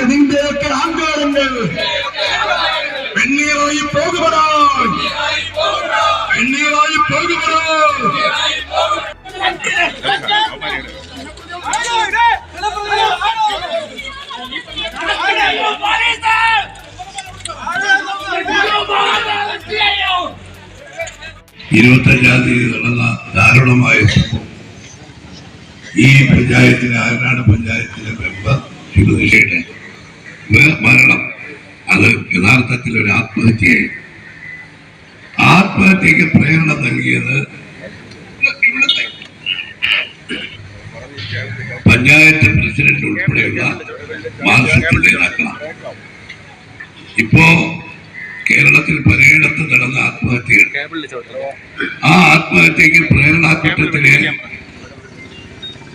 നിന്റെയൊക്കെ അഹങ്കാരങ്ങൾ വെണ്ണീറായി പോകുമോ, വെണ്ണീറായി പോകുമോ. ഇരുപത്തഞ്ചാം തീയതി നടന്ന ദാരുണമായ സംഭവം ഈ പഞ്ചായത്തിലെ ആയനാട് പഞ്ചായത്തിലെ മെമ്പർ ശിവനിഷയുടെ മരണം അത് യഥാർത്ഥത്തിൽ ഒരു ആത്മഹത്യയായി. ആത്മഹത്യക്ക് പ്രേരണ നൽകിയത് ഇവിടുത്തെ പഞ്ചായത്ത് പ്രസിഡന്റ് ഉൾപ്പെടെയുള്ള മാർക്സിസ്റ്റ് നേതാക്കളാണ്. ഇപ്പോ കേരളത്തിൽ പലയിടത്ത് നടന്ന ആത്മഹത്യകൾ, ആ ആത്മഹത്യക്ക് പ്രേരണാകുറ്റത്തിന്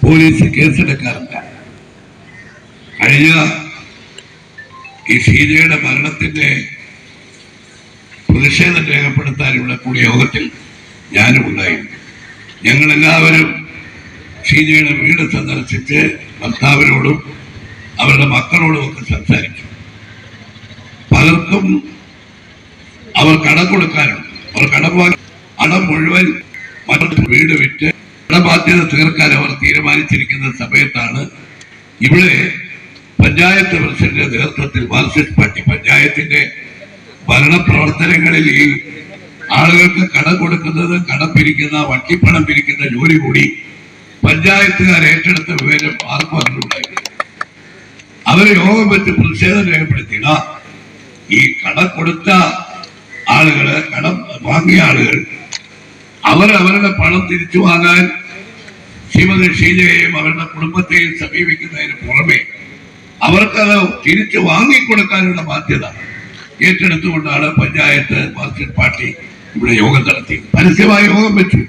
പോലീസ് കേസെടുക്കാറില്ല. കഴിഞ്ഞ ഈ ഷീജയുടെ മരണത്തിന്റെ പ്രതിഷേധം രേഖപ്പെടുത്താൻ ഇവിടെ കൂടിയ യോഗത്തിൽ ഞാനും ഉണ്ടായിരുന്നു. ഞങ്ങളെല്ലാവരും ഷീജയുടെ വീട് സന്ദർശിച്ച് ഭർത്താവിനോടും അവരുടെ മക്കളോടും ഒക്കെ സംസാരിച്ചു. പലർക്കും അവർ കടം കൊടുക്കാനുണ്ട്. അവർ കടം മുഴുവൻ മറ്റൊരു വീട് വിറ്റ് കടബാധ്യത തീർക്കാൻ അവർ തീരുമാനിച്ചിരിക്കുന്ന സമയത്താണ് ഇവിടെ പഞ്ചായത്ത് പ്രസിഡന്റിന്റെ നേതൃത്വത്തിൽ മാർക്സിസ്റ്റ് പാർട്ടി പഞ്ചായത്തിന്റെ ഭരണപ്രവർത്തനങ്ങളിൽ ഈ ആളുകൾക്ക് കടം കൊടുക്കുന്നത്, കടം പിരിക്കുന്ന, വട്ടിപ്പണം പിരിക്കുന്ന ജോലി കൂടി പഞ്ചായത്തുകാർ ഏറ്റെടുത്ത വിവരം ആർക്കും അറിഞ്ഞുണ്ടായിരുന്നു. അവർ യോഗം വെച്ച് പ്രതിഷേധം രേഖപ്പെടുത്തിയ ഈ കടം കൊടുത്ത ആളുകള്, കടം വാങ്ങിയ ആളുകൾ അവരവരുടെ പണം തിരിച്ചു വാങ്ങാൻ ശ്രീമതി ഷീജയെയും അവരുടെ കുടുംബത്തെയും സമീപിക്കുന്നതിന് പുറമെ അവർക്കത് തിരിച്ചു വാങ്ങിക്കൊടുക്കാനുള്ള ബാധ്യത ഏറ്റെടുത്തുകൊണ്ടാണ് പഞ്ചായത്ത് മാർക്സിസ്റ്റ് പാർട്ടി ഇവിടെ യോഗം നടത്തി. പരസ്യമായ യോഗം വെച്ചു.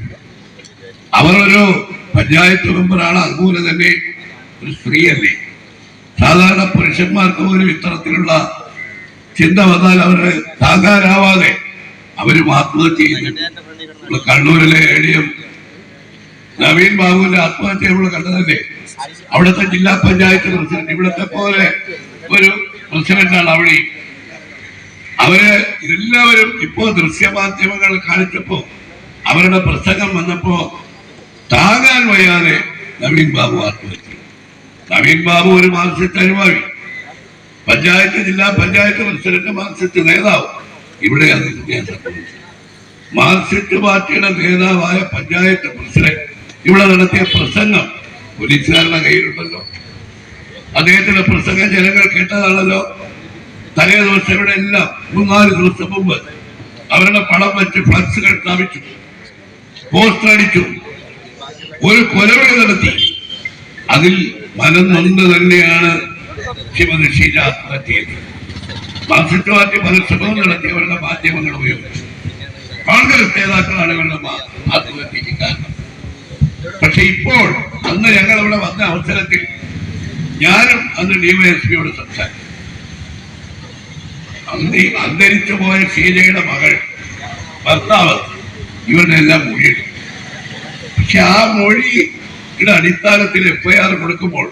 അവരൊരു പഞ്ചായത്ത് മെമ്പറാണ്, അതുപോലെ തന്നെ ഒരു സ്ത്രീയല്ലേ. സാധാരണ പുരുഷന്മാർക്ക് പോലും ഇത്തരത്തിലുള്ള ചിന്ത വന്നാൽ അവരുടെ താങ്ങാനാവാതെ അവരും ആത്മഹത്യ ചെയ്യുന്നു. കണ്ണൂരിലെ ADM നവീൻ ബാബുവിന്റെ ആത്മഹത്യ നമ്മൾ കണ്ടതല്ലേ. അവിടുത്തെ ജില്ലാ പഞ്ചായത്ത് പ്രസിഡന്റ് ഇവിടത്തെ പോലെ ഒരു പ്രസിഡന്റാണ് അവിടെ. അവര് എല്ലാവരും ഇപ്പോ ദൃശ്യമാധ്യമങ്ങൾ കാണിച്ചപ്പോ അവരുടെ പ്രസംഗം വന്നപ്പോ താങ്ങാൻ വയ്യാതെ നവീൻ ബാബു ആത്മഹത്യ. നവീൻ ബാബു ഒരു മാർക്സിസ്റ്റ് അനുഭാവി, പഞ്ചായത്ത് ജില്ലാ പഞ്ചായത്ത് പ്രസിഡന്റ്, മാർക്സിസ്റ്റ് നേതാവ്. ഇവിടെ അത് സംഭവിച്ചു. മാർക്സിസ്റ്റ് പാർട്ടിയുടെ നേതാവായ പഞ്ചായത്ത് പ്രസിഡന്റ് ഇവിടെ നടത്തിയ പ്രസംഗം പോലീസുകാരുടെ കയ്യിലുണ്ടല്ലോ. അദ്ദേഹത്തിന്റെ പ്രസംഗം ജനങ്ങൾ കേട്ടതാണല്ലോ. തലേ ദിവസം ഇവിടെ എല്ലാം 3-4 ദിവസം മുമ്പ് അവരുടെ പണം വെച്ച് ഫ്ലക്സുകൾ സ്ഥാപിച്ചു, പോസ്റ്റർ അടിച്ചു, ഒരു കൊലവിളി നടത്തി. അതിൽ മനം നൊന്ന് തന്നെയാണ് ശ്രീമതി ഷീജ ആത്മഹത്യ ചെയ്തത്. മാർക്സിസ്റ്റ് പാർട്ടി പല ശ്രമവും നടത്തി അവരുടെ മാധ്യമങ്ങൾ ഉപയോഗിച്ചു. കോൺഗ്രസ് നേതാക്കളാണ് ഇവരുടെ ആത്മഹത്യക്ക് കാരണം. പക്ഷെ ഇപ്പോൾ അന്ന് ഞങ്ങൾ അവിടെ വന്ന അവസരത്തിൽ ഞാനും അന്ന് DYSPയോട് സംസാരിച്ചു. അന്തരിച്ചു പോയ ഷീജയുടെ മകൾ, ഭർത്താവ്, ഇവരുടെ എല്ലാം മൊഴിയെടുക്കും. പക്ഷെ ആ മൊഴിയുടെ അടിസ്ഥാനത്തിൽ FIR കൊടുക്കുമ്പോൾ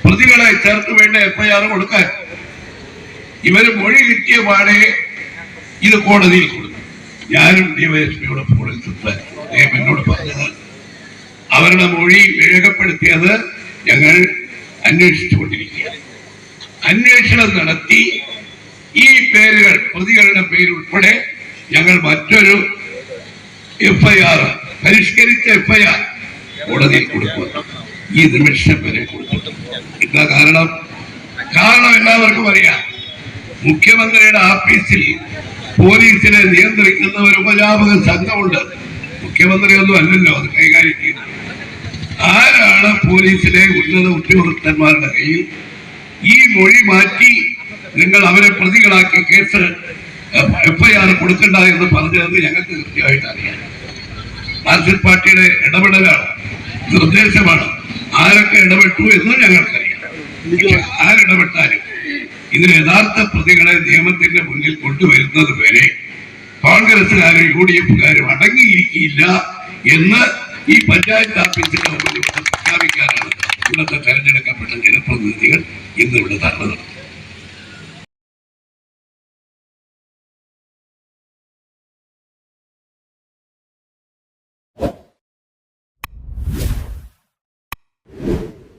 പ്രതികളെ ചേർത്ത് വേണ്ട FIR കൊടുക്കാൻ ഇവര് മൊഴി കിട്ടിയ പാടെ ഇത് കോടതിയിൽ കൊടുക്കും. ഞാനും DYSPയോട് ഫോണിൽ സംസാരിച്ചു. അദ്ദേഹം എന്നോട് പറഞ്ഞത് അവരുടെ മൊഴി രേഖപ്പെടുത്തിയത് ഞങ്ങൾ അന്വേഷിച്ചുകൊണ്ടിരിക്കുകയാണ്. അന്വേഷണം നടത്തി ഈ പേരുകൾ, പ്രതികളുടെ പേരുൾപ്പെടെ ഞങ്ങൾ മറ്റൊരു FIR, പരിഷ്കരിച്ച FIR കോടതിയിൽ കൊടുക്കുന്നു. ഈ നിമിഷം വരെ കൊടുത്തിട്ടുണ്ട്. എന്താ കാരണം? എല്ലാവർക്കും അറിയാം. മുഖ്യമന്ത്രിയുടെ ആഫീസിൽ പോലീസിനെ നിയന്ത്രിക്കുന്ന ഒരു ഉപജാപക സംഘമുണ്ട്. മുഖ്യമന്ത്രി ഒന്നും അല്ലല്ലോ അത് കൈകാര്യം ചെയ്യുന്നത്. ആരാണ് പോലീസിലെ ഉന്നത ഉദ്യോഗസ്ഥന്മാരുടെ കയ്യിൽ ഈ മൊഴി മാറ്റി നിങ്ങൾ അവരെ പ്രതികളാക്കി കേസ് FIR കൊടുക്കണ്ട എന്ന് പറഞ്ഞതെന്ന് ഞങ്ങൾക്ക് കൃത്യമായിട്ട് അറിയാം. മാർക്സിസ്റ്റ് പാർട്ടിയുടെ ഇടപെടലാണ്, നിർദ്ദേശമാണ്. ആ ആരൊക്കെ ഇടപെട്ടു എന്നും ഞങ്ങൾക്കറിയാം. പക്ഷെ ആരിടപെട്ടാലും ഇതിന് യഥാർത്ഥ പ്രതികളെ നിയമത്തിന്റെ മുന്നിൽ കൊണ്ടുവരുന്നത് വരെ കോൺഗ്രസുകാരും UDF-കാരും അടങ്ങിയിരിക്കില്ല എന്ന് ഈ പഞ്ചായത്ത് ഓഫീസിന്റെ മുന്നിൽ പ്രഖ്യാപിക്കാനാണ് ഇന്നത്തെ തെരഞ്ഞെടുക്കപ്പെട്ട ജനപ്രതിനിധികൾ ഇന്ന് ഇവിടെ നടന്നത്.